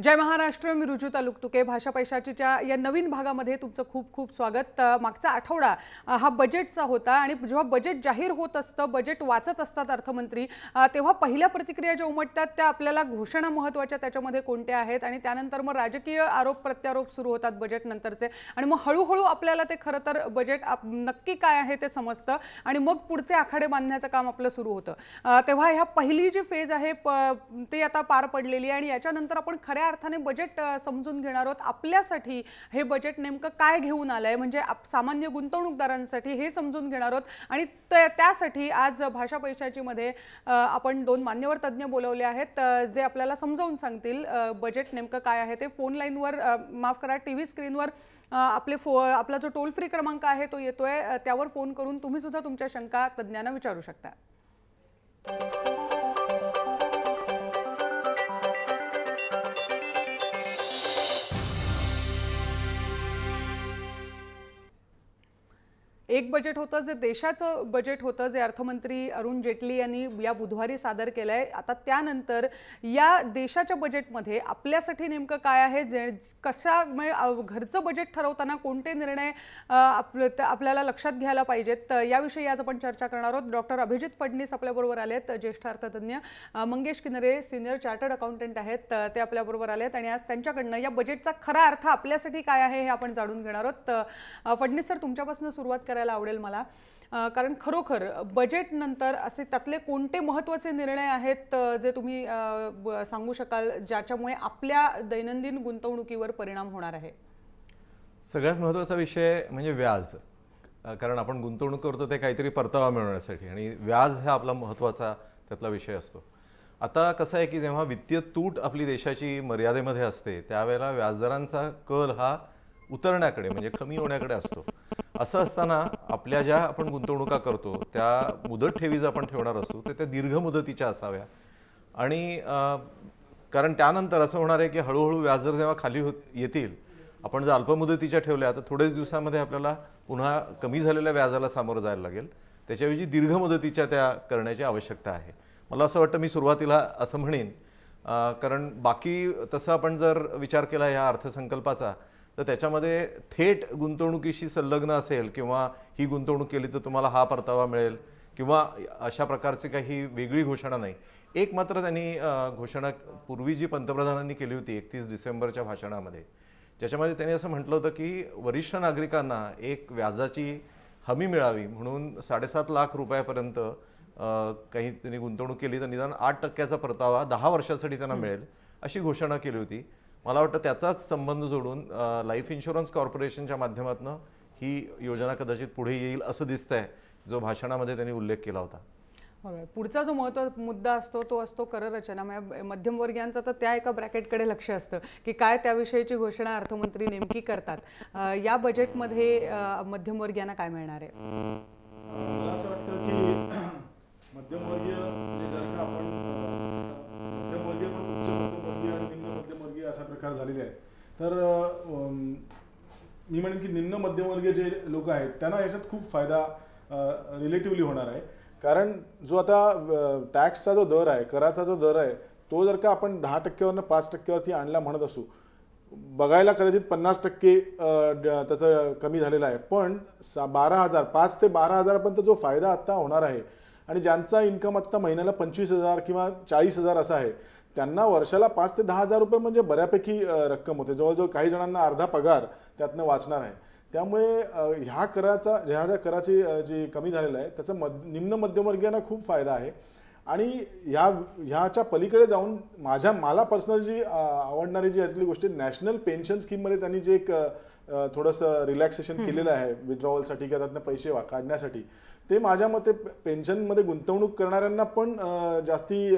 जय महाराष्ट्र. मी रुजुता लुकतुके. भाषा पैशाचीच्या या नवीन भागामध्ये तुमचं खूप खूप स्वागत. मागचा आठवडा हा बजेटचा होता आणि जेव्हा बजेट जाहीर होत असतं, बजेट वाचत असतात अर्थमंत्री, तेव्हा पहिल्या प्रतिक्रिया ज्या उमटतात त्या आपल्याला घोषणा महत्त्वाच्या त्याच्यामध्ये कोणत्या आहेत आणि त्यानंतर मग राजकीय आरोप प्रत्यारोप सुरू होतात बजेट नंतरचे आणि मग हळूहळू आपल्याला ते खरं तर बजेट नक्की काय आहे ते समजतं आणि मग पुढचे आखाडे बांधण्याचं काम आपलं सुरू होतं. तेव्हा ह्या पहिली जी फेज आहे ती आता पार पडलेली आणि याच्यानंतर आपण खऱ्या अर्थाने बजेट समजून घेणार आहोत. आपल्यासाठी हे बजेट नेमकं काय घेऊन आलंय, म्हणजे सामान्य गुंतवणूकदारांसाठी हे समजून घेणार आहोत आणि त्यासाठी आज भाषा पैशाची मध्ये आपण दोन मान्यवर तज्ञ बोलवले आहेत जे आपल्याला समजावून सांगतील बजेट नेमकं काय आहे ते. फोन लाईनवर माफ करा, टीव्ही स्क्रीनवर आपला जो टोल फ्री क्रमांक आहे तो येतोय, त्यावर फोन करून तुम्ही सुद्धा तुमच्या शंका तज्ञांना विचारू शकता. एक बजेट होतं जे देशाचं बजेट होतं, जे अर्थमंत्री अरुण जेटली यांनी या बुधवारी सादर केलंय. आता त्यानंतर या देशाच्या बजेटमध्ये आपल्यासाठी नेमकं काय आहे, घरचं बजेट ठरवताना कोणते निर्णय आपल्याला लक्षात घ्यायला पाहिजेत, याविषयी आज आपण चर्चा करणार आहोत. डॉक्टर अभिजित फडणीस आपल्याबरोबर आलेत, ज्येष्ठ अर्थतज्ञ. मंगेश किनरे सिनियर चार्टर्ड अकाउंटंट आहेत, ते आपल्याबरोबर आलेत आणि आज त्यांच्याकडनं या बजेटचा खरा अर्थ आपल्यासाठी काय आहे हे आपण जाणून घेणार आहोत. फडणीस सर, तुमच्यापासून सुरुवात करायला आवडेल मला, कारण खरोखर बजेट नंतर असे त्यातले कोणते महत्त्वाचे निर्णय आहेत जे तुम्ही सांगू शकाल ज्याच्यामुळे आपल्या दैनंदिन गुंतवणुकीवर परिणाम होणार आहे? सगळ्यात महत्त्वाचा विषय म्हणजे व्याज, कारण आपण गुंतवणूक करतो ते काहीतरी परतावा मिळवण्यासाठी आणि व्याज हा आपला महत्त्वाचा त्यातला विषय असतो. आता कसं आहे की जेव्हा वित्तीय तूट आपली देशाची मर्यादेमध्ये असते त्यावेळेला व्याजदरांचा कल हा उतरण्याकडे म्हणजे कमी होण्याकडे असतो. असं असताना आपल्या ज्या आपण गुंतवणुका करतो त्या मुदत ठेवी जर आपण ठेवणार असू तर त्या दीर्घ मुदतीच्या असाव्या आणि कारण त्यानंतर असं होणार आहे की हळूहळू व्याजदर जेव्हा खाली येतील, आपण जर अल्पमुदतीच्या ठेवल्या तर थोडेच दिवसामध्ये आपल्याला पुन्हा कमी झालेल्या व्याजाला सामोरं जायला लागेल. त्याच्याऐवजी दीर्घ मुदतीच्या त्या करण्याची आवश्यकता आहे. मला असं वाटतं, मी सुरुवातीला असं म्हणेन, कारण बाकी तसं आपण जर विचार केला या अर्थसंकल्पाचा तर त्याच्यामध्ये थेट गुंतवणुकीशी संलग्न असेल किंवा ही गुंतवणूक केली तर तुम्हाला हा परतावा मिळेल किंवा अशा प्रकारची काही वेगळी घोषणा नाही. एक मात्र त्यांनी घोषणा पूर्वी जी पंतप्रधानांनी केली होती 31 डिसेंबरच्या भाषणामध्ये, ज्याच्यामध्ये त्यांनी असं म्हटलं होतं की वरिष्ठ नागरिकांना एक व्याजाची हमी मिळावी म्हणून 7.5 लाख रुपयापर्यंत काही त्यांनी गुंतवणूक केली तर निदान 8% परतावा 10 वर्षासाठी त्यांना मिळेल अशी घोषणा केली होती. मला वाटतं त्याचाच संबंध जोडून लाईफ इन्शुरन्स कॉर्पोरेशनच्या माध्यमातून ही योजना कदाचित पुढे येईल असं दिसतंय, जो भाषणामध्ये त्यांनी उल्लेख केला होता. पुढचा जो मुद्दा असतो तो असतो कररचना. मध्यमवर्गीयांचं तर त्या एका ब्रॅकेटकडे लक्ष असतं की काय त्याविषयीची घोषणा अर्थमंत्री नेमकी करतात. या बजेटमध्ये मध्यमवर्गीयांना काय मिळणार आहे? मला असं वाटतं की मध्यमवर्गीय असा प्रकार झालेले आहे. तर मी म्हणेन की निम्न मध्यमवर्गीय जे लोक आहेत त्यांना याच्यात खूप फायदा रिलेटिव्हली होणार आहे. कारण जो आता टॅक्सचा जो दर आहे, कराचा जो दर आहे, तो जर का आपण 10%वरनं 5%वरती आणला म्हणत असू, बघायला कदाचित 50% त्याचं कमी झालेलं आहे, पण 5 ते 12,000पर्यंत जो फायदा आत्ता होणार आहे आणि ज्यांचा इन्कम आत्ता महिन्याला 25,000 किंवा 40,000 असा आहे त्यांना वर्षाला 5 ते 10,000 रुपये म्हणजे बऱ्यापैकी रक्कम होते. जवळजवळ काही जणांना अर्धा पगार त्यातनं वाचणार आहे. त्यामुळे ह्या कराची जी कमी झालेला आहे त्याचा निम्न मध्यमवर्गीयांना खूप फायदा आहे. आणि ह्याच्या पलीकडे जाऊन मला पर्सनली जी आवडणारी जी यातली गोष्ट, नॅशनल पेन्शन स्कीममध्ये त्यांनी जे एक थोडंसं रिलॅक्सेशन केलेलं आहे विड्रॉवलसाठी किंवा त्यातनं पैसे काढण्यासाठी, ते माझ्या मते पेन्शनमध्ये गुंतवणूक करणाऱ्यांना पण जास्ती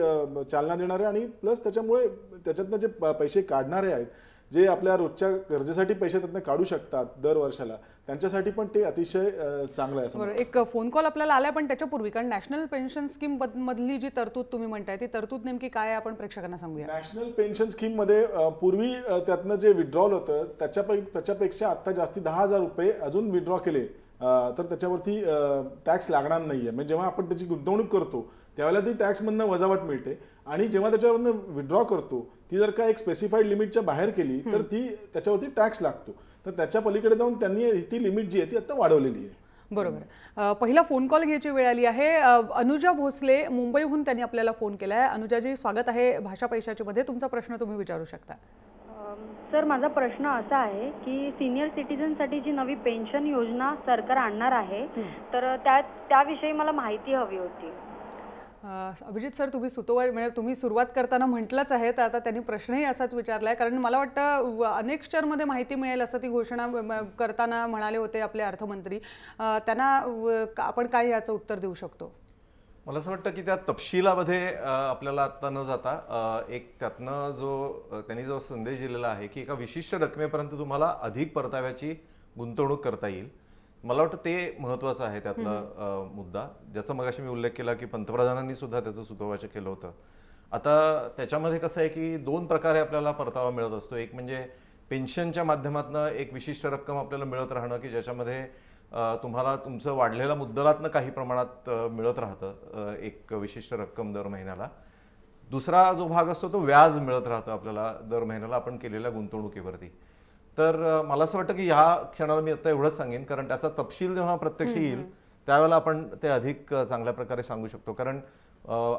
चालना देणार आहे आणि प्लस त्याच्यातनं जे पैसे काढणारे आहेत, जे आपल्या रोजच्या गरजेसाठी पैसे त्यातनं काढू शकतात दर वर्षाला, त्यांच्यासाठी पण ते अतिशय चांगलं आहे. बरोबर. एक फोन कॉल आपल्याला आलाय, पण त्याच्यापूर्वी कारण नॅशनल पेन्शन स्कीम मधली जी तरतूद तुम्ही म्हणताय ती तरतूद नेमकी काय आहे आपण प्रेक्षकांना सांगूया. नॅशनल पेन्शन स्कीम मध्ये पूर्वी त्यातनं जे विड्रॉल होतं त्याच्यापेक्षा आता जास्ती 10,000 रुपये अजून विड्रॉ केले तर त्याच्यावरती टॅक्स लागणार नाहीये. म्हणजे जेव्हा आपण त्याची गुंतवणूक करतो त्यावेळेला ती टॅक्समधनं वजावट मिळते आणि जेव्हा त्याच्यावरनं विड्रॉ करतो ती जर का एक स्पेसिफाईड लिमिटच्या बाहेर केली तर ती त्याच्यावरती टॅक्स लागतो. तर त्याच्या पलीकडे जाऊन त्यांनी ती लिमिट जी आहे ती आता वाढवलेली आहे. बरोबर. पहिला फोन कॉल घ्यायची वेळ आली आहे. अनुजा भोसले मुंबईहून त्यांनी आपल्याला फोन केला आहे. अनुजाजी, स्वागत आहे भाषा पैशाची मध्ये. तुमचा प्रश्न तुम्ही विचारू शकता. सर, माझा प्रश्न असा आहे की सिनियर सिटीजनसाठी जी नवी पेन्शन योजना सरकार आणणार आहे तर त्याविषयी मला माहिती हवी होती. अभिजित सर, तुम्ही म्हणजे तुम्ही सुरुवात करताना म्हटलंच आहे, तर आता त्यांनी प्रश्नही असाच विचारलाय, कारण मला वाटतं अनेक शहरमध्ये माहिती मिळेल असं ती घोषणा करताना म्हणाले होते आपले अर्थमंत्री. त्यांना आपण काय याचं उत्तर देऊ शकतो? मला असं वाटतं की त्या तपशिलामध्ये आपल्याला आता न जाता एक त्यातनं त्यांनी जो संदेश दिलेला आहे की एका विशिष्ट रकमेपर्यंत तुम्हाला अधिक परताव्याची गुंतवणूक करता येईल. मला वाटतं ते महत्त्वाचं आहे त्यातला मुद्दा, ज्याचा मगाशी मी उल्लेख केला की पंतप्रधानांनी सुद्धा त्याचं सुतोवाच केलं होतं. आता त्याच्यामध्ये कसं आहे की 2 प्रकारे आपल्याला परतावा मिळत असतो. एक म्हणजे पेन्शनच्या माध्यमातून एक विशिष्ट रक्कम आपल्याला मिळत राहणं की ज्याच्यामध्ये तुम्हाला तुमचं वाढलेल्या मुद्दलातनं काही प्रमाणात मिळत राहतं एक विशिष्ट रक्कम दर महिन्याला. दुसरा जो भाग असतो तो व्याज मिळत राहतं आपल्याला दर महिन्याला आपण केलेल्या गुंतवणुकीवरती. तर मला असं वाटतं की ह्या क्षणाला मी आता एवढंच सांगेन, कारण त्याचा तपशील जेव्हा प्रत्यक्ष येईल त्यावेळेला आपण ते अधिक चांगल्या प्रकारे सांगू शकतो. कारण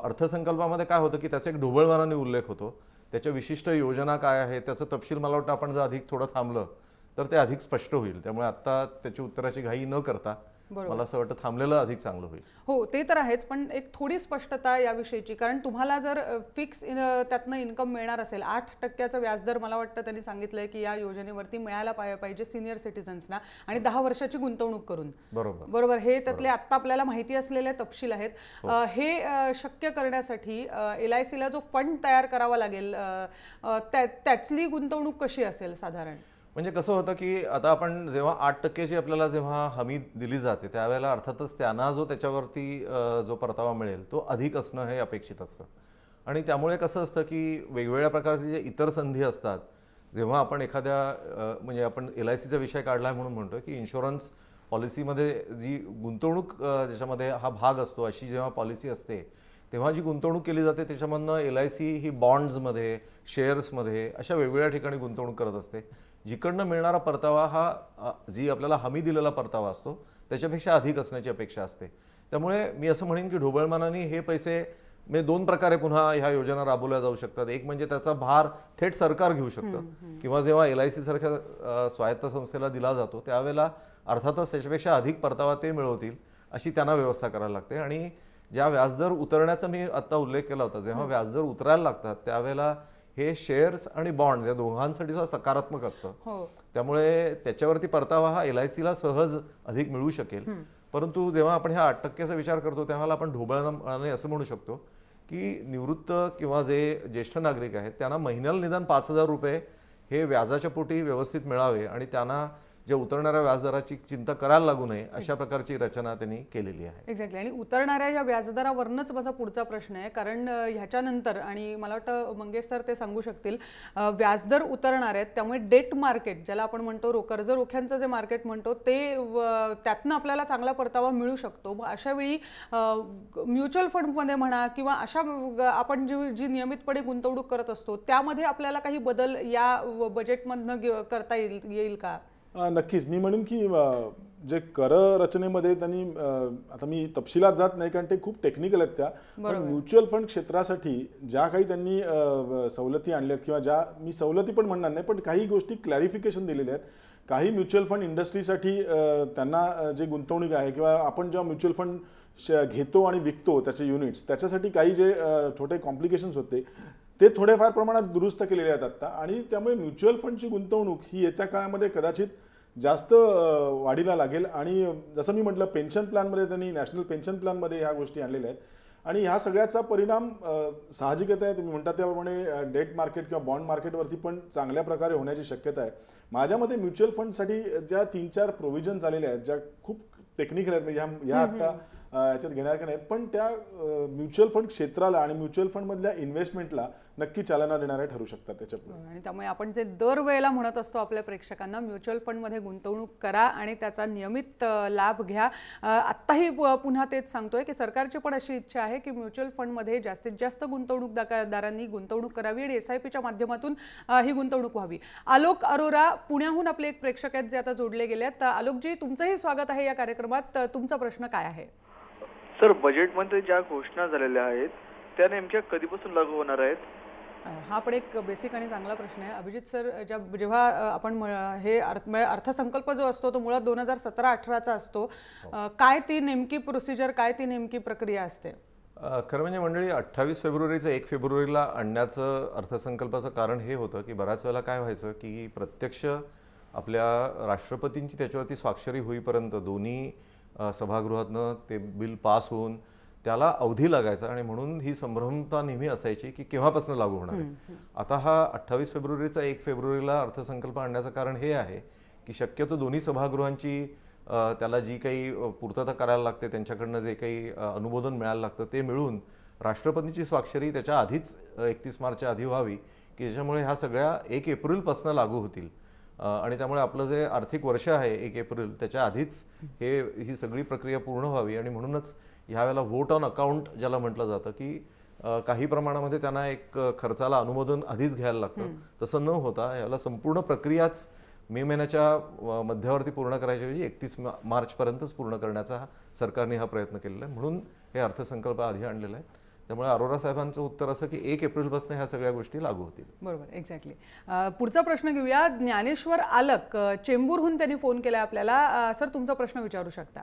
अर्थसंकल्पामध्ये काय होतं की त्याचा एक ढोबळमानाने उल्लेख होतो, त्याच्या विशिष्ट योजना काय आहे त्याचं तपशील मला वाटतं आपण जर अधिक थोडं थांबलं तर ते अधिक स्पष्ट होईल. त्यामुळे आता त्याची उत्तराची घाई न करता मला असं वाटतं थांबलेलं अधिक चांगलं होईल. हो, ते तर आहेच, पण एक थोडी स्पष्टता याविषयीची, कारण तुम्हाला जर फिक्स त्यातनं इन्कम मिळणार असेल, 8% व्याजदर मला वाटतं त्यांनी सांगितलंय की या योजनेवरती मिळायला पाहिजे सिनियर सिटीजन्सना, आणि 10 वर्षाची गुंतवणूक करून. बरोबर. हे त्यातले आत्ता आपल्याला माहिती असलेले तपशील आहेत. हे शक्य करण्यासाठी LICला जो फंड तयार करावा लागेल त्यातली गुंतवणूक कशी असेल साधारण? म्हणजे कसं होतं की आता आपण जेव्हा 8%ची आपल्याला जेव्हा हमी दिली जाते त्यावेळेला अर्थातच त्यांना जो त्याच्यावरती जो परतावा मिळेल तो अधिक असणं हे अपेक्षित असतं. आणि त्यामुळे कसं असतं की वेगवेगळ्या प्रकारचे जे इतर संधी असतात, जेव्हा आपण एखाद्या म्हणजे आपण LICचा विषय काढला म्हणून म्हणतो की इन्शुरन्स पॉलिसीमध्ये जी गुंतवणूक ज्याच्यामध्ये हा भाग असतो, अशी जेव्हा पॉलिसी असते तेव्हा जी गुंतवणूक केली जाते त्याच्यामधनं LIC ही बॉन्ड्समध्ये, शेअर्समध्ये अशा वेगवेगळ्या ठिकाणी गुंतवणूक करत असते. जिकडनं मिळणारा परतावा हा जी आपल्याला हमी दिलेला परतावा असतो त्याच्यापेक्षा अधिक असण्याची अपेक्षा असते. त्यामुळे मी असं म्हणेन की ढोबळमानाने हे पैसे म्हणजे 2 प्रकारे पुन्हा ह्या योजना राबवल्या जाऊ शकतात. एक म्हणजे त्याचा भार थेट सरकार घेऊ शकतं, किंवा जेव्हा LIC सारख्या स्वायत्त संस्थेला दिला जातो त्यावेळेला अर्थातच त्याच्यापेक्षा अधिक परतावा ते मिळवतील अशी त्यांना व्यवस्था करायला लागते. आणि ज्या व्याजदर उतरण्याचा मी आता उल्लेख केला होता, जेव्हा व्याजदर उतरायला लागतात त्यावेळेला हे शेअर्स आणि बॉन्ड्स या दोघांसाठी सुद्धा सकारात्मक असतं. त्यामुळे त्याच्यावरती परतावा हा LICला सहज अधिक मिळू शकेल. परंतु जेव्हा आपण ह्या 8%चा विचार करतो तेव्हा आपण ढोबळमानाने असं म्हणू शकतो की निवृत्त किंवा जे ज्येष्ठ नागरिक आहेत त्यांना महिन्याला निदान 5,000 रुपये हे व्याजाच्या पोटी व्यवस्थित मिळावे आणि त्यांना जे उतरणाऱ्या व्याजदराची चिंता करायला लागू नये अशा प्रकारची रचना त्यांनी केलेली आहे. एक्झॅक्टली. आणि उतरणाऱ्या या व्याजदरावरनच माझा पुढचा प्रश्न आहे, कारण ह्याच्यानंतर, आणि मला वाटतं मंगेश सर ते सांगू शकतील, व्याजदर उतरणार आहेत त्यामुळे डेट मार्केट ज्याला आपण म्हणतो कर्ज रोख्यांचं जे मार्केट म्हणतो ते त्यातनं आपल्याला चांगला परतावा मिळू शकतो. अशा वेळी म्युच्युअल फंडमध्ये म्हणा किंवा अशा आपण जी नियमितपणे गुंतवणूक करत असतो त्यामध्ये आपल्याला काही बदल या बजेटमधनं करता येईल का? नक्कीच. मी म्हणेन की जे कर रचनेमध्ये त्यांनी, आता मी तपशिलात जात नाही कारण ते खूप टेक्निकल आहेत त्या, पण म्युच्युअल फंड क्षेत्रासाठी ज्या काही त्यांनी सवलती आणल्यात किंवा ज्या मी सवलती पण म्हणणार नाही पण काही गोष्टी क्लॅरिफिकेशन दिलेल्या आहेत. काही म्युच्युअल फंड इंडस्ट्रीसाठी त्यांना जे गुंतवणूक आहे किंवा आपण जेव्हा म्युच्युअल फंड घेतो आणि विकतो त्याचे युनिट्स, त्याच्यासाठी काही जे छोटे कॉम्प्लिकेशन्स होते ते थोडेफार प्रमाणात दुरुस्त केलेले आहेत आता. आणि त्यामुळे म्युच्युअल फंडची गुंतवणूक ही येत्या काळामध्ये कदाचित जास्त वाढीला लागेल. आणि जसं मी म्हटलं पेन्शन प्लॅनमध्ये त्यांनी नॅशनल पेन्शन प्लॅनमध्ये ह्या गोष्टी आणलेल्या आहेत आणि ह्या सगळ्याचा परिणाम साहजिकच आहे. तुम्ही म्हणता त्याप्रमाणे डेट मार्केट किंवा बॉन्ड मार्केटवरती पण चांगल्या प्रकारे होण्याची शक्यता आहे. माझ्या मते म्युच्युअल फंडसाठी ज्या 3-4 प्रोव्हिजन्स आलेल्या आहेत ज्या खूप टेक्निकल आहेत, म्हणजे ह्या आता याच्यात घेणार का नाहीत, पण त्या म्युच्युअल फंड क्षेत्राला आणि म्युच्युअल फंडमधल्या इन्व्हेस्टमेंटला नक्की चालना देणारे ठरू शकतात त्याच्यापुढे. आणि त्यामुळे आपण जे दरवेळेला म्हणत असतो आपल्या प्रेक्षकांना, म्युच्युअल फंडमध्ये गुंतवणूक करा आणि त्याचा नियमित लाभ घ्या. आत्ताही पुन्हा तेच सांगतोय की सरकारची पण अशी इच्छा आहे की म्युच्युअल फंडमध्ये जास्तीत जास्त गुंतवणूकदारांनी गुंतवणूक करावी आणि SIPच्या माध्यमातून ही गुंतवणूक व्हावी. आलोक अरोरा पुण्याहून आपले एक प्रेक्षक आहेत जे आता जोडले गेले आहेत. आलोकजी, तुमचंही स्वागत आहे या कार्यक्रमात. तुमचा प्रश्न काय आहे? सर, बजेटमध्ये ज्या घोषणा झालेल्या आहेत त्या नेमक्या कधीपासून लागू होणार आहेत? हा पण एक बेसिक आणि चांगला प्रश्न आहे. अभिजित सर, जेव्हा आपण हे अर्थसंकल्प जो असतो तो मुळात 2017-18चा असतो, काय ती नेमकी प्रोसिजर, काय ती नेमकी प्रक्रिया असते? खरं म्हणजे मंडळी, 28 फेब्रुवारीचं 1 फेब्रुवारीला आणण्याचं अर्थसंकल्पाचं कारण हे होतं की बऱ्याच वेळेला काय व्हायचं की प्रत्यक्ष आपल्या राष्ट्रपतींची त्याच्यावरती स्वाक्षरी होईपर्यंत दोन्ही सभागृहातनं ते बिल पास होऊन त्याला अवधी लागायचा आणि म्हणून ही संभ्रमता नेहमी असायची की केव्हापासून लागू होणार आहे. आता हा 28 फेब्रुवारीचा 1 फेब्रुवारीला अर्थसंकल्प आणण्याचं कारण हे आहे की शक्यतो दोन्ही सभागृहांची त्याला जी काही पूर्तता करायला लागते, त्यांच्याकडनं जे काही अनुमोदन मिळायला लागतं ते मिळून राष्ट्रपतींची स्वाक्षरी त्याच्या आधीच 31 मार्चच्या आधी व्हावी, की ज्याच्यामुळे ह्या सगळ्या 1 एप्रिलपासून लागू होतील. आणि त्यामुळे आपलं जे आर्थिक वर्ष आहे 1 एप्रिल त्याच्या आधीच ही सगळी प्रक्रिया पूर्ण व्हावी. आणि म्हणूनच ह्यावेळेला व्होट ऑन अकाउंट ज्याला म्हटलं जातं की काही प्रमाणामध्ये त्यांना एक खर्चाला अनुमोदन आधीच घ्यायला लागतं, तसं न होता याला संपूर्ण प्रक्रियाच मे महिन्याच्या मध्यावरती पूर्ण करायच्या ऐवजी 31 मार्चपर्यंतच पूर्ण करण्याचा सरकारने हा प्रयत्न केलेला आहे. म्हणून हे अर्थसंकल्प आधी आणलेला आहे. त्यामुळे अरोरा साहेबांचं उत्तर असं की 1 एप्रिलपासून ह्या सगळ्या गोष्टी लागू होतील. बरोबर, एक्झॅक्टली. पुढचा प्रश्न घेऊया. ज्ञानेश्वर आलक चेंबूरहून त्यांनी फोन केला आपल्याला. सर, तुमचा प्रश्न विचारू शकता.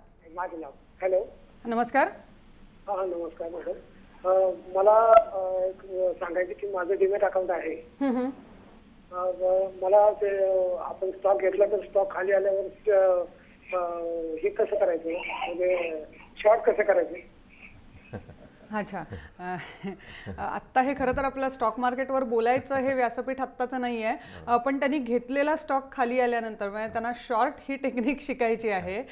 हॅलो, नमस्कार. हा नमस्कार मॅडम. मला सांगायचं की माझं डीमॅट अकाउंट आहे. मला ते आपण स्टॉक घेतला तर स्टॉक खाली आल्यावर हे कसं करायचं, म्हणजे शॉर्ट कसं करायचं? अच्छा, आत्ता हे खरं तर आपलं स्टॉक मार्केटवर बोलायचं हे व्यासपीठ आत्ताचं नाही आहे, पण त्यांनी घेतलेला स्टॉक खाली आल्यानंतर म्हणजे त्यांना शॉर्ट ही टेक्निक शिकायची आहे.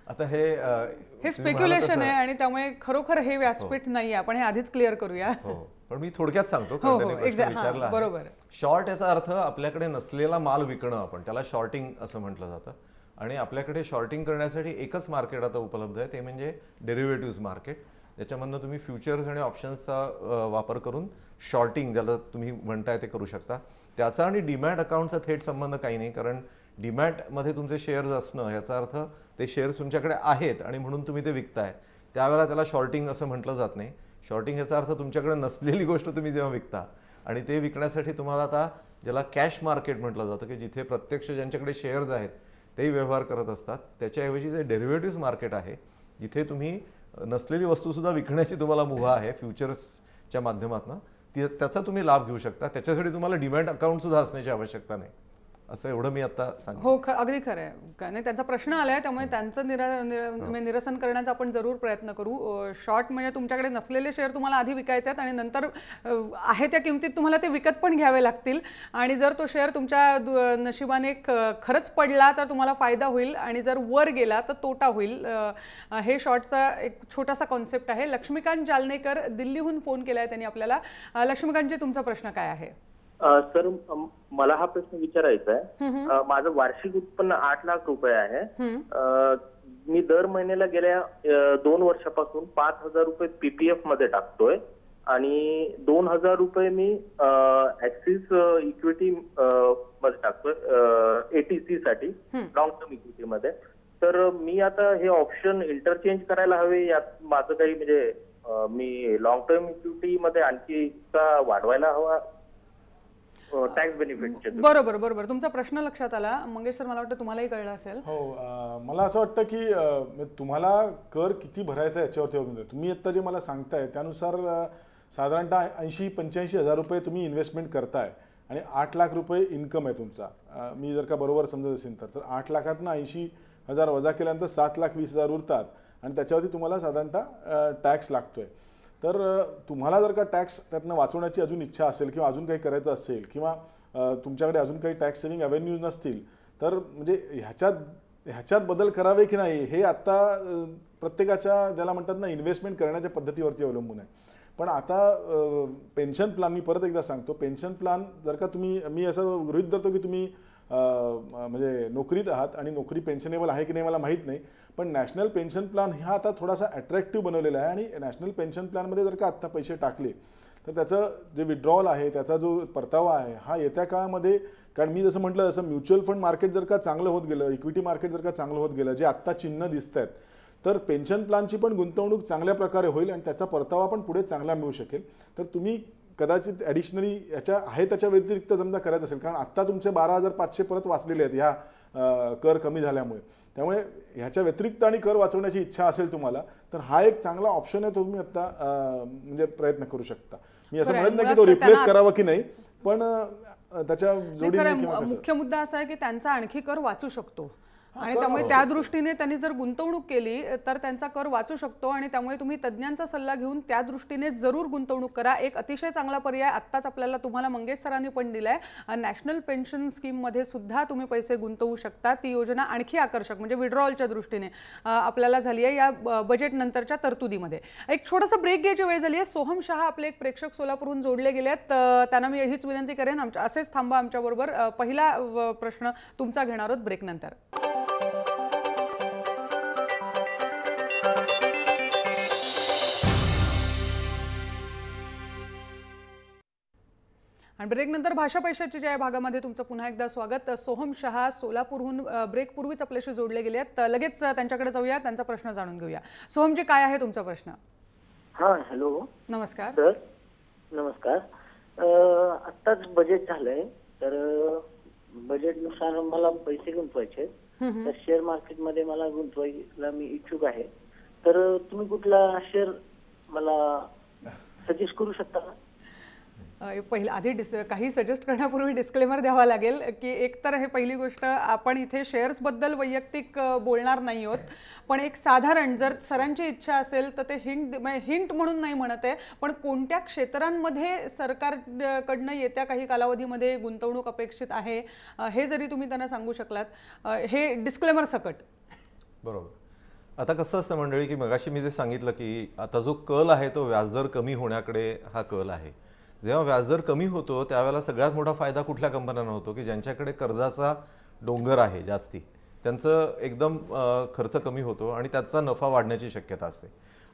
आता हे स्पेक्युलेशन आहे आणि त्यामुळे खरोखर हे व्यासपीठ नाही आहे. आपण हे आधीच क्लिअर करूया. पण मी थोडक्यात सांगतो, कारण त्यांनी प्रश्न विचारला. बरोबर. शॉर्ट याचा अर्थ आपल्याकडे नसलेला माल विकणं, आपण त्याला शॉर्टिंग असं म्हटलं जातं. आणि आपल्याकडे शॉर्टिंग करण्यासाठी एकच मार्केट आता उपलब्ध आहे, ते म्हणजे डेरिव्हेटिव्ह मार्केट, ज्याच्यामधनं तुम्ही फ्युचर्स आणि ऑप्शन्सचा वापर करून शॉर्टिंग ज्याला तुम्ही म्हणताय ते करू शकता. त्याचा आणि डीमॅट अकाउंटचा थेट संबंध काही नाही, कारण डीमॅटमध्ये तुमचे शेअर्स असणं याचा अर्थ ते शेअर्स तुमच्याकडे आहेत आणि म्हणून तुम्ही ते विकताय, त्यावेळेला त्याला शॉर्टिंग असं म्हटलं जात नाही. शॉर्टिंग याचा अर्थ तुमच्याकडे नसलेली गोष्ट तुम्ही जेव्हा विकता आणि ते विकण्यासाठी तुम्हाला आता ज्याला कॅश मार्केट म्हटलं जातं की जिथे प्रत्यक्ष ज्यांच्याकडे शेअर्स आहेत तेही व्यवहार करत असतात, त्याच्याऐवजी जे डेरिव्हेटिव्ह मार्केट आहे जिथे तुम्ही नसलेली वस्तूसुद्धा विकण्याची तुम्हाला मुभा आहे फ्युचर्सच्या माध्यमातून, त्याचा तुम्ही लाभ घेऊ शकता. त्याच्यासाठी तुम्हाला डीमॅट अकाउंटसुद्धा असण्याची आवश्यकता नाही, असं एवढं मी आता सांगतो. हो, अगदी खरं आहे. नाही, त्यांचा प्रश्न आलाय त्यामुळे त्यांचं निरसन करण्याचा आपण जरूर प्रयत्न करू. शॉर्ट म्हणजे तुमच्याकडे नसलेले शेअर तुम्हाला आधी विकायचे आहेत आणि नंतर आहे त्या किमतीत तुम्हाला ते विकत पण घ्यावे लागतील. आणि जर तो शेअर तुमच्या नशिबाने खरंच पडला तर तुम्हाला फायदा होईल आणि जर वर गेला तर तोटा होईल. हे शॉर्टचा एक छोटासा कॉन्सेप्ट आहे. लक्ष्मीकांत जालनेकर दिल्लीहून फोन केलाय त्यांनी आपल्याला. लक्ष्मीकांतजी, तुमचा प्रश्न काय आहे? सर, मला हा प्रश्न विचारायचा आहे. माझं वार्षिक उत्पन्न 8 लाख रुपये आहे. मी दर महिन्याला गेल्या 2 वर्षापासून 5,000 रुपये पीपीएफ मध्ये टाकतोय आणि 2,000 रुपये मी ऍक्सिस इक्विटी मध्ये टाकतोय एटीसी साठी, लॉंग टर्म इक्विटी मध्ये. तर मी आता हे ऑप्शन इंटरचेंज करायला हवे, यात माझं काही म्हणजे मी लॉंग टर्म इक्विटी मध्ये आणखी का वाढवायला हवा टॅक्स बेनिफिट? बरोबर बरोबर, तुमचा प्रश्न लक्षात आला. मंगेश सर, मला वाटतं तुम्हालाही कळलं असेल. हो, मला असं वाटतं की तुम्हाला कर किती भरायचा याच्यावरती अवलंबून आहे. तुम्ही आता जे मला सांगताय त्यानुसार साधारणतः 80-85 हजार रुपये तुम्ही इन्व्हेस्टमेंट करताय आणि 8 लाख रुपये इन्कम आहे तुमचा. मी जर का बरोबर समजत असेल तर 8 लाखातनं 80 हजार वजा केल्यानंतर 7,20,000 उरतात आणि त्याच्यावरती तुम्हाला साधारणतः टॅक्स लागतोय. तर तुम्हाला जर का टॅक्स त्यातनं वाचवण्याची अजून इच्छा असेल किंवा अजून काही करायचं असेल किंवा तुमच्याकडे अजून काही टॅक्स सेव्हिंग अव्हेन्यूज नसतील तर म्हणजे ह्याच्यात ह्याच्यात बदल करावे की नाही हे आता प्रत्येकाच्या ज्याला म्हणतात ना इन्व्हेस्टमेंट करण्याच्या पद्धतीवरती अवलंबून आहे. पण आता पेन्शन प्लॅन, मी परत एकदा सांगतो, पेन्शन प्लॅन जर का तुम्ही, मी असं गृहीत धरतो की तुम्ही म्हणजे नोकरीत आहात आणि नोकरी पेन्शनेबल आहे की नाही मला माहीत नाही, पण नॅशनल पेन्शन प्लॅन हा आता थोडासा अट्रॅक्टिव्ह बनवलेला आहे. आणि नॅशनल पेन्शन प्लॅनमध्ये जर का आत्ता पैसे टाकले तर त्याचं जे विड्रॉल आहे, त्याचा जो परतावा आहे हा येत्या काळामध्ये, कारण मी जसं म्हटलं जसं म्युच्युअल फंड मार्केट जर का चांगलं होत गेलं, इक्विटी मार्केट जर का चांगलं होत गेलं, जे आत्ता चिन्ह दिसत आहेत, तर पेन्शन प्लॅनची पण गुंतवणूक चांगल्या प्रकारे होईल आणि त्याचा परतावा पण पुढे चांगला मिळू शकेल. तर तुम्ही कदाचित ॲडिशनली याच्या आहे त्याच्या व्यतिरिक्त समजा करायचं असेल, कारण आत्ता तुमचे 12,500 परत वाचलेले आहेत ह्या कर कमी झाल्यामुळे. त्यामुळे ह्याच्या व्यतिरिक्त आणि कर वाचवण्याची इच्छा असेल तुम्हाला तर हा एक चांगला ऑप्शन आहे, तो तुम्ही आता म्हणजे प्रयत्न करू शकता. मी असं म्हणत नाही की तो रिप्लेस करावा की नाही, पण त्याच्या जोडीने मुख्य मुद्दा असा आहे की त्यांचा आणखी कर वाचू शकतो आणि त्यामुळे त्या दृष्टीने त्यांनी जर गुंतवणूक केली तर त्यांचा कर वाचू शकतो आणि त्यामुळे तुम्ही तज्ञांचा सल्ला घेऊन त्या दृष्टीने जरूर गुंतवणूक करा. एक अतिशय चांगला पर्याय आत्ताच आपल्याला तुम्हाला मंगेश सरांनी पण दिलाय. नॅशनल पेन्शन स्कीममध्ये सुद्धा तुम्ही पैसे गुंतवू शकता. ती योजना आणखी आकर्षक म्हणजे विड्रॉलच्या दृष्टीने आपल्याला झाली आहे या बजेट नंतरच्या तरतुदीमध्ये. एक छोटासा ब्रेक घ्यायची वेळ झाली आहे. सोहम शहा आपले एक प्रेक्षक सोलापूरहून जोडले गेले आहेत, त्यांना मी हीच विनंती करेन असेच थांबा आमच्याबरोबर. पहिला प्रश्न तुमचा घेणार आहोत ब्रेक नंतर. आणि ब्रेक नंतर भाषा पैशाची ज्या भागामध्ये तुमचं पुन्हा एकदा स्वागत. सोहम शहा सोलापूरहून ब्रेक पूर्वीच आपल्याशी जोडले गेले आहेत, लगेच त्यांच्याकडे जाऊया, त्यांचा प्रश्न जाणून घेऊया. सोहमजी, काय आहे तुमचा प्रश्न? हां, हॅलो, नमस्कार सर. नमस्कार. आत्ताच बजेट झालंय, तर बजेटनुसार मला पैसे गुंतवायचे, तर शेअर मार्केटमध्ये मला गुंतवायला मी इच्छुक आहे. तर तुम्ही कुठला शेअर मला सजेस्ट करू शकता का? पहिला आधी काही सजेस्ट करण्यापूर्वी डिस्क्लेमर द्यावा लागेल की एकतर हे पहिली गोष्ट, आपण इथे शेअर्सबद्दल वैयक्तिक बोलणार नाही आहोत, पण एक साधारण जर सरांची इच्छा असेल तर ते हिंट म्हणून नाही म्हणत आहे, पण कोणत्या क्षेत्रांमध्ये सरकारकडनं येत्या काही कालावधीमध्ये गुंतवणूक अपेक्षित आहे हे जरी तुम्ही त्यांना सांगू शकलात, हे डिस्क्लेमर सकट. बरोबर. आता कसं असतं मंडळी की मगाशी मी जे सांगितलं की आता जो कल आहे तो व्याजदर कमी होण्याकडे हा कल आहे. जेव्हा व्याजदर कमी होतो त्यावेळेला सगळ्यात मोठा फायदा कुठल्या कंपन्यांना होतो की ज्यांच्याकडे कर्जाचा डोंगर आहे जास्ती, त्यांचं एकदम खर्च कमी होतो आणि त्याचा नफा वाढण्याची शक्यता असते.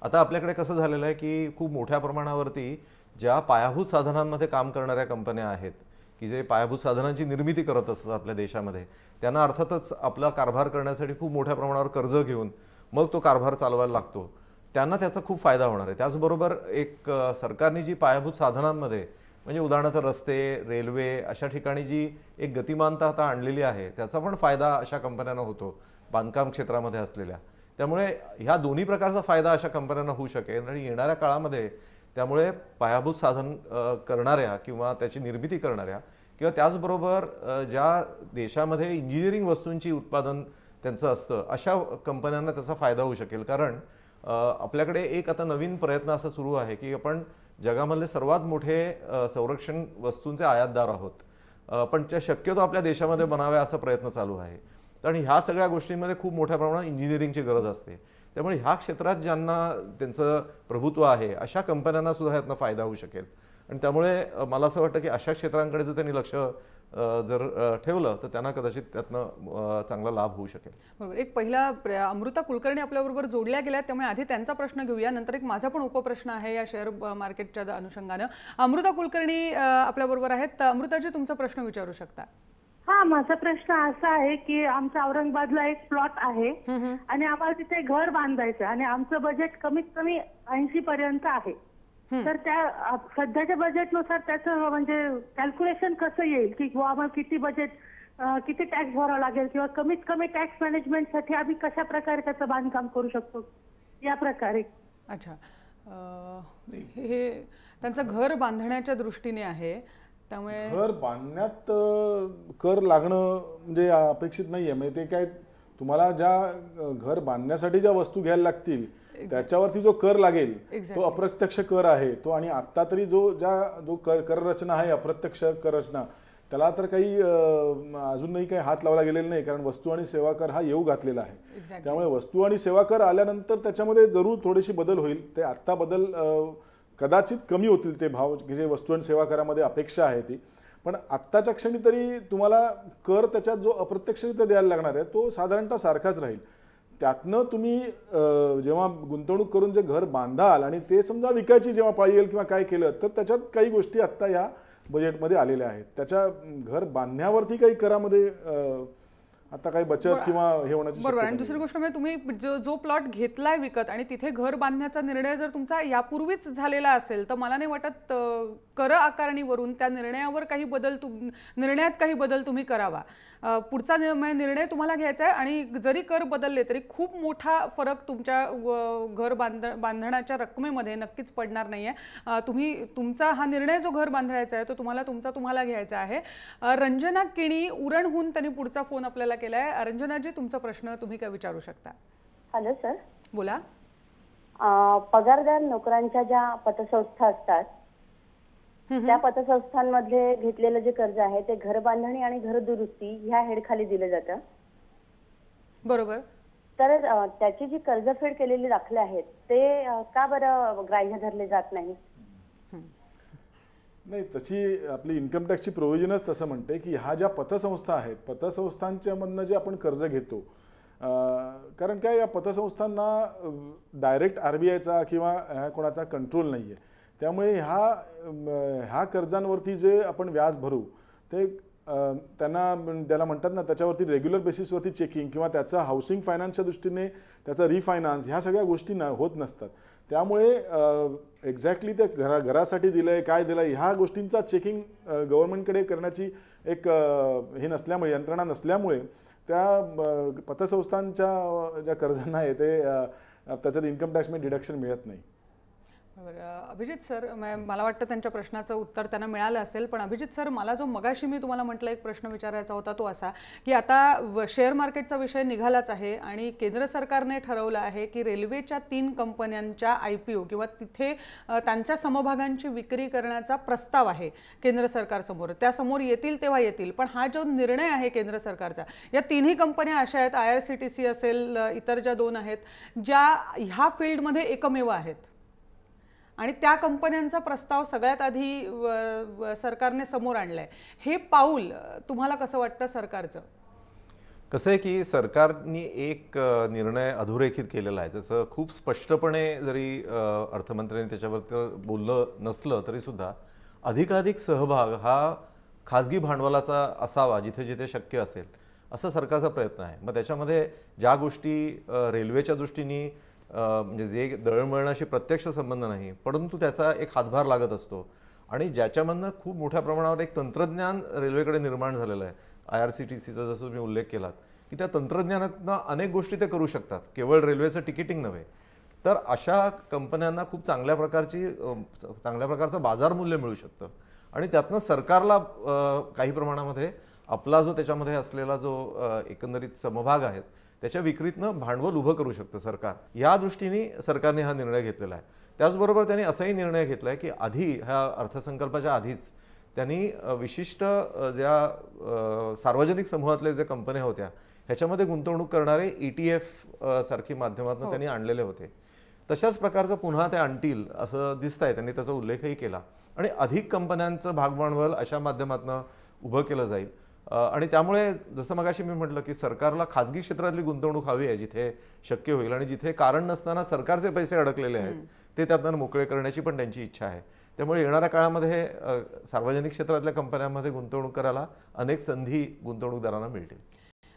आता आपल्याकडे कसं झालेलं आहे की खूप मोठ्या प्रमाणावरती ज्या पायाभूत साधनांमध्ये काम करणाऱ्या कंपन्या आहेत की जे पायाभूत साधनांची निर्मिती करत असतात आपल्या देशामध्ये, त्यांना अर्थातच आपला कारभार करण्यासाठी खूप मोठ्या प्रमाणावर कर्ज घेऊन मग तो कारभार चालवायला लागतो, त्यांना त्याचा खूप फायदा होणार आहे. त्याचबरोबर एक सरकारने जी पायाभूत साधनांमध्ये म्हणजे उदाहरणार्थ रस्ते, रेल्वे अशा ठिकाणी जी एक गतिमानता आता आणलेली आहे त्याचा पण फायदा अशा कंपन्यांना होतो, बांधकाम क्षेत्रामध्ये असलेल्या. त्यामुळे ह्या दोन्ही प्रकारचा फायदा अशा कंपन्यांना होऊ शकेल आणि येणाऱ्या काळामध्ये त्यामुळे पायाभूत साधन करणाऱ्या किंवा त्याची निर्मिती करणाऱ्या किंवा त्याचबरोबर ज्या देशामध्ये इंजिनिअरिंग वस्तूंची उत्पादन त्यांचं असतं अशा कंपन्यांना त्याचा फायदा होऊ शकेल. कारण आपल्याकडे एक आता नवीन प्रयत्न असा सुरू आहे की आपण जगामधले सर्वात मोठे संरक्षण वस्तूंचे आयातदार आहोत, पण त्या शक्यतो आपल्या देशामध्ये बनाव्या असा प्रयत्न चालू आहे. आणि ह्या सगळ्या गोष्टींमध्ये खूप मोठ्या प्रमाणात इंजिनिअरिंगची गरज असते. त्यामुळे ह्या क्षेत्रात ज्यांना त्यांचं प्रभुत्व आहे अशा कंपन्यांना सुद्धा यातनं फायदा होऊ शकेल. आणि त्यामुळे मला असं वाटतं की अशा क्षेत्रांकडे जर त्यांनी लक्ष जर ठेवलं तर त्यांना कदाचित त्यातनं चांगला लाभ होऊ शकेल. बरोबर. एक पहिला अमृता कुलकर्णी आपल्याबरोबर जोडल्या गेल्या, त्यामुळे आधी त्यांचा प्रश्न घेऊया, नंतर एक माझा पण उपप्रश्न आहे या शेअर मार्केटच्या अनुषंगानं. अमृता कुलकर्णी आपल्याबरोबर आहेत. अमृताजी, तुमचा प्रश्न विचारू शकता. हा, माझा प्रश्न असा आहे की आमच्या औरंगाबादला एक प्लॉट आहे आणि आम्हाला तिथे घर बांधायचं आणि आमचं बजेट कमीत कमी 80 पर्यंत आहे. तर त्या सध्याच्या बजेटनुसार त्याचं म्हणजे कॅल्क्युलेशन कसं येईल की आम्हाला किती बजेट, किती टॅक्स भरावा लागेल किंवा कमीत कमी टॅक्स मॅनेजमेंटसाठी आम्ही कशा प्रकारे त्याचं बांधकाम करू शकतो या प्रकारे. अच्छा, हे त्यांचं घर बांधण्याच्या दृष्टीने आहे, त्यामुळे घर बांधण्यात कर लागणं म्हणजे अपेक्षित नाहीये. म्हणजे ते काय तुम्हाला ज्या घर बांधण्यासाठी ज्या वस्तू घ्यायला लागतील त्याच्यावरती जो कर लागेल तो अप्रत्यक्ष कर आहे तो. आणि आता तरी जो कर रचना आहे, अप्रत्यक्ष कर रचना, त्याला तर काही अजूनही काही हात लावला गेलेला नाही, कारण वस्तू आणि सेवा कर हा येऊ घातलेला आहे. त्यामुळे वस्तू आणि सेवा कर आल्यानंतर त्याच्यामध्ये जरूर थोडीशी बदल होईल. ते आत्ता बदल कदाचित कमी होतील ते भाव जे वस्तू आणि सेवा करामध्ये अपेक्षा आहे ती. पण आत्ताच्या क्षणी तरी तुम्हाला कर त्याच्यात जो अप्रत्यक्षरित्या द्यायला लागणार आहे तो साधारणतः सारखाच राहील. त्यातनं तुम्ही जेव्हा गुंतवणूक करून जे घर बांधाल आणि ते समजा विकायची जेव्हा पाळी येईल किंवा काय केलं तर त्याच्यात काही गोष्टी आत्ता या बजेटमध्ये आलेल्या आहेत. त्याच्या घर बांधण्यावरती काही करामध्ये आता काही बचत किंवा हे होण्याची बरोबर. आणि दुसरी गोष्ट म्हणजे तुम्ही जो प्लॉट घेतलाय विकत आणि तिथे घर बांधण्याचा निर्णय जर तुमचा यापूर्वीच झालेला असेल तर मला नाही वाटत कर आकारणीवरून त्या निर्णयावर काही बदल निर्णयात काही बदल तुम्ही करावा. पुढचा निर्णय तुम्हाला घ्यायचा आहे आणि जरी कर बदलले तरी खूप मोठा फरक तुमच्या घर बांधण्याच्या रकमेमध्ये नक्कीच पडणार नाहीये. तुम्ही तुमचा हा निर्णय जो घर बांधायचा आहे तो तुम्हाला घ्यायचा आहे. रंजना किणी उरणहून त्यांनी पुढचा फोन आपल्याला केलाय. रंजनाजी, तुमचा प्रश्न तुम्ही काय विचारू शकता? हॅलो सर, बोला. पगारदार नोकरांच्या ज्या पतसंस्था असतात त्या पतसंस्थांमध्ये घेतलेलं जे कर्ज आहे ते घर बांधणी आणि घर दुरुस्ती ह्या हेडखाली दिलं जातं. बरोबर. तर त्याची जी कर्जफेड केलेली दाखले आहेत ते का बरं ग्राह्य धरले जात नाही? नाही, तशी आपली इन्कम टॅक्सची प्रोव्हिजनच तसं म्हणते की ह्या ज्या पतसंस्था आहेत पतसंस्थांच्या मधनं जे आपण कर्ज घेतो, कारण काय या पतसंस्थांना डायरेक्ट RBIचा किंवा कोणाचा कंट्रोल नाही आहे. त्यामुळे ह्या कर्जांवरती जे आपण व्याज भरू ते त्याला म्हणतात ना त्याच्यावरती रेग्युलर बेसिसवरती चेकिंग किंवा त्याचा हाऊसिंग फायनान्सच्या दृष्टीने त्याचा रिफायनान्स ह्या सगळ्या गोष्टी होत नसतात. त्यामुळे एक्झॅक्टली ते घरासाठी दिलंय काय दिलंय ह्या गोष्टींचा चेकिंग गव्हर्नमेंटकडे करण्याची एक हे नसल्यामुळे यंत्रणा नसल्यामुळे त्या पतसंस्थांच्या ज्या कर्जांना आहे ते त्याच्यात इन्कम टॅक्समध्ये डिडक्शन मिळत नाही. अभिजित सर, मला वाटतं त्यांच्या प्रश्नाचं उत्तर त्यांना मिळालं असेल. पण अभिजित सर, मला जो मगाशी मी तुम्हाला म्हटलं एक प्रश्न विचारायचा होता तो असा की आता शेअर मार्केटचा विषय निघालाच आहे आणि केंद्र सरकारने ठरवलं आहे की रेल्वेच्या 3 कंपन्यांच्या IPO किंवा तिथे त्यांच्या समभागांची विक्री करण्याचा प्रस्ताव आहे केंद्र सरकारसमोर. त्यासमोर येतील तेव्हा येतील. पण हा जो निर्णय आहे केंद्र सरकारचा, या 3ही कंपन्या अशा आहेत, IRCTC असेल, इतर ज्या 2 आहेत ज्या ह्या फील्डमध्ये एकमेव आहेत आणि त्या कंपन्यांचा प्रस्ताव सगळ्यात आधी सरकारने समोर आणलाय. हे पाऊल तुम्हाला कसं वाटतं सरकारचं? कसं आहे की सरकारने एक निर्णय अधोरेखित केलेला आहे. त्याचं खूप स्पष्टपणे जरी अर्थमंत्र्यांनी त्याच्यावर बोललं नसलं तरी सुद्धा अधिकाधिक सहभाग हा खाजगी भांडवलाचा असावा जिथे जिथे शक्य असेल असं सरकारचा प्रयत्न आहे. मग त्याच्यामध्ये ज्या गोष्टी रेल्वेच्या दृष्टीने म्हणजे जे दळणवळणाशी प्रत्यक्ष संबंध नाही परंतु त्याचा एक हातभार लागत असतो आणि ज्याच्यामधनं खूप मोठ्या प्रमाणावर एक तंत्रज्ञान रेल्वेकडे निर्माण झालेलं आहे. IRCTCचा जसं तुम्ही उल्लेख केलात की त्या तंत्रज्ञानातनं अनेक गोष्टी ते करू शकतात, केवळ रेल्वेचं तिकिटिंग नव्हे. तर अशा कंपन्यांना खूप चांगल्या प्रकारचं बाजारमूल्य मिळू शकतं आणि त्यातनं सरकारला काही प्रमाणामध्ये आपला जो त्याच्यामध्ये असलेला जो एकंदरीत समभाग आहेत त्याच्या विक्रीतनं भांडवल उभं करू शकतं सरकार. या दृष्टीने सरकारने हा निर्णय घेतलेला आहे. त्याचबरोबर त्यांनी असाही निर्णय घेतला आहे की आधी ह्या अर्थसंकल्पाच्या आधीच त्यांनी विशिष्ट ज्या सार्वजनिक समूहातले जे कंपन्या होत्या ह्याच्यामध्ये गुंतवणूक करणारे ETF सारखी माध्यमातून त्यांनी आणलेले होते. तशाच प्रकारचं पुन्हा ते आणतील असं दिसत आहे. त्यांनी त्याचा उल्लेखही केला आणि अधिक कंपन्यांचं भागभांडवल अशा माध्यमातून उभं केलं जाईल आणि त्यामुळे जसं मगाशी मी म्हटलं की सरकारला खाजगी क्षेत्रातली गुंतवणूक हवी आहे जिथे शक्य होईल आणि जिथे कारण नसताना सरकारचे पैसे अडकलेले आहेत ते त्यातनं मोकळे करण्याची पण त्यांची इच्छा आहे. त्यामुळे येणाऱ्या काळामध्ये सार्वजनिक क्षेत्रातल्या कंपन्यांमध्ये गुंतवणूक करायला अनेक संधी गुंतवणूकदारांना मिळतील.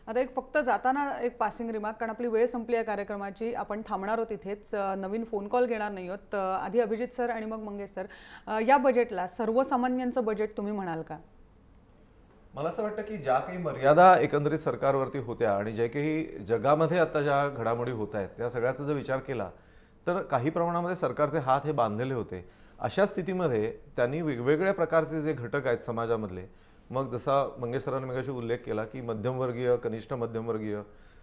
आता एक फक्त जाताना एक पासिंग रिमार्क, कारण आपली वेळ संपली आहे कार्यक्रमाची. आपण थांबणार आहोत इथेच, नवीन फोन कॉल घेणार नाही आहोत. आधी अभिजित सर आणि मग मंगेश सर, या बजेटला सर्वसामान्यांचं बजेट तुम्ही म्हणाल का? मला असं वाटतं की ज्या काही मर्यादा एकंदरीत सरकारवरती होत्या आणि जे काही जगामध्ये आता ज्या घडामोडी होत आहेत त्या सगळ्याचा जर विचार केला तर काही प्रमाणामध्ये सरकारचे हात हे बांधलेले होते. अशा स्थितीमध्ये त्यांनी वेगवेगळ्या प्रकारचे जे घटक आहेत समाजामधले, मग जसा मंगेश सरांनी मगाशी उल्लेख केला की मध्यमवर्गीय, कनिष्ठ मध्यमवर्गीय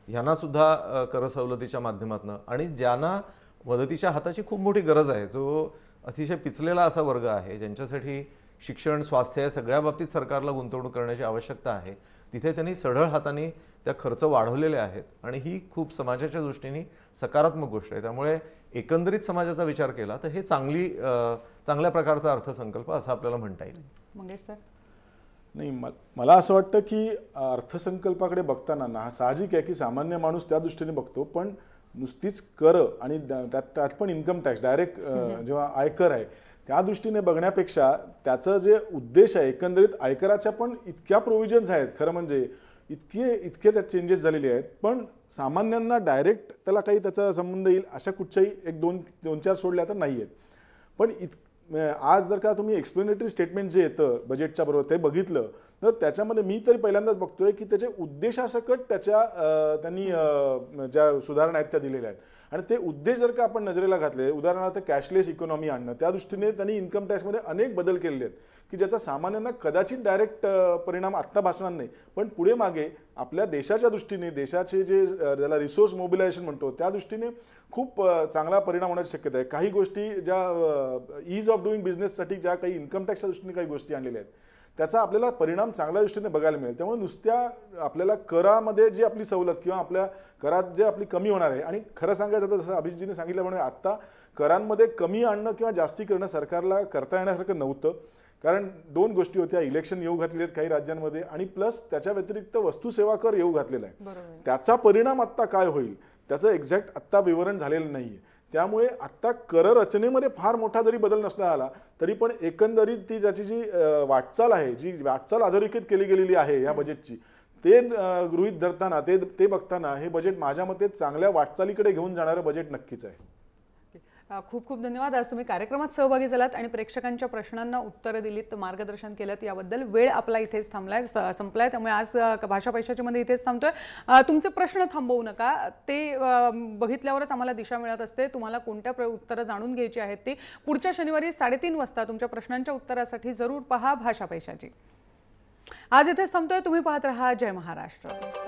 ह्यांना सुद्धा कर सवलतीच्या माध्यमातून आणि ज्यांना मदतीच्या हाताची खूप मोठी गरज आहे, जो अतिशय पिचलेला असा वर्ग आहे ज्यांच्यासाठी शिक्षण, स्वास्थ्य या सगळ्या बाबतीत सरकारला गुंतवणूक करण्याची आवश्यकता आहे, तिथे त्यांनी सढळ हाताने त्या खर्च वाढवलेले आहेत आणि ही खूप समाजाच्या दृष्टीने सकारात्मक गोष्ट आहे. त्यामुळे एकंदरीत समाजाचा विचार केला तर हे चांगल्या प्रकारचा अर्थसंकल्प असं आपल्याला म्हणता येईल. मंगेश सर. नाही, मला असं वाटतं की अर्थसंकल्पाकडे बघताना ना, हा साहजिक आहे की सामान्य माणूस त्या दृष्टीने बघतो, पण नुसतीच कर आणि त्यात पण इन्कम टॅक्स डायरेक्ट जेव्हा आयकर आहे त्या दृष्टीने बघण्यापेक्षा त्याचं जे उद्देश आहे, एकंदरीत आयकराच्या पण इतक्या प्रोव्हिजन्स आहेत, खरं म्हणजे इतके त्यात चेंजेस झालेले आहेत, पण सामान्यांना डायरेक्ट त्याला काही त्याचा संबंध येईल अशा कुठच्याही एक दोन चार सोडल्या तर नाही आहेत. पण आज जर का तुम्ही एक्सप्लेनेटरी स्टेटमेंट जे येतं बजेटच्या बरोबर ते बघितलं तर त्याच्यामध्ये मी तरी पहिल्यांदाच बघतोय की त्याचे उद्देशासकट त्यांनी ज्या सुधारणा आहेत त्या दिलेल्या आहेत आणि ते उद्देश जर का आपण नजरेला घातले, उदाहरणार्थ कॅशलेस इकॉनॉमी आणणं, त्या दृष्टीने त्यांनी इन्कम टॅक्समध्ये अनेक बदल केलेले आहेत की ज्याचा सामान्यांना कदाचित डायरेक्ट परिणाम आत्ता भासणार नाही, पण पुढे मागे आपल्या देशाच्या दृष्टीने, देशाचे जे त्याला रिसोर्स मोबिलायझेशन म्हणतो त्या दृष्टीने खूप चांगला परिणाम होण्याची शक्यता आहे. काही गोष्टी ज्या ईज ऑफ डुईंग बिझनेससाठी ज्या काही इन्कम टॅक्सच्या दृष्टीने काही गोष्टी आणलेल्या आहेत त्याचा आपल्याला परिणाम चांगल्या दृष्टीने बघायला मिळेल. त्यामुळे नुसत्या आपल्याला करामध्ये जी आपली सवलत किंवा आपल्या करात जे आपली कमी होणार आहे, आणि खरं सांगायचं तर जसं अभिजितजीने सांगितल्याप्रमाणे आत्ता करांमध्ये कमी आणणं किंवा जास्ती करणं सरकारला करता येण्यासारखं नव्हतं, कारण दोन गोष्टी होत्या, इलेक्शन येऊ घातलेले आहेत काही राज्यांमध्ये आणि प्लस त्याच्या व्यतिरिक्त वस्तू सेवा कर येऊ घातलेला आहे. त्याचा परिणाम आत्ता काय होईल त्याचं एक्झॅक्ट आत्ता विवरण झालेलं नाही आहे. त्यामुळे आत्ता कर रचनेमध्ये फार मोठा जरी बदल नसला आला तरी पण एकंदरीत ती ज्याची जी वाटचाल आहे, जी वाटचाल अधोरेखित केली गेलेली आहे या बजेटची, ते गृहीत धरताना ते बघताना हे बजेट माझ्या मते चांगल्या वाटचालीकडे घेऊन जाणारं बजेट नक्कीच आहे. खूप खूप धन्यवाद. आज तुम्ही कार्यक्रमात सहभागी झालात आणि प्रेक्षकांच्या प्रश्नांना उत्तरं दिलीत, मार्गदर्शन केलं, याबद्दल. वेळ आपला इथेच संपलाय, त्यामुळे आज भाषा पैशाची मध्ये इथेच थांबतोय. तुमचे प्रश्न थांबवू नका, ते बघितल्यावरच आम्हाला दिशा मिळत असते. तुम्हाला कोणत्या उत्तरं जाणून घ्यायची आहेत ती पुढच्या शनिवारी 3:30 वाजता तुमच्या प्रश्नांच्या उत्तरासाठी जरूर पहा भाषा पैशाची. आज इथेच थांबतोय. तुम्ही पाहत रहा जय महाराष्ट्र.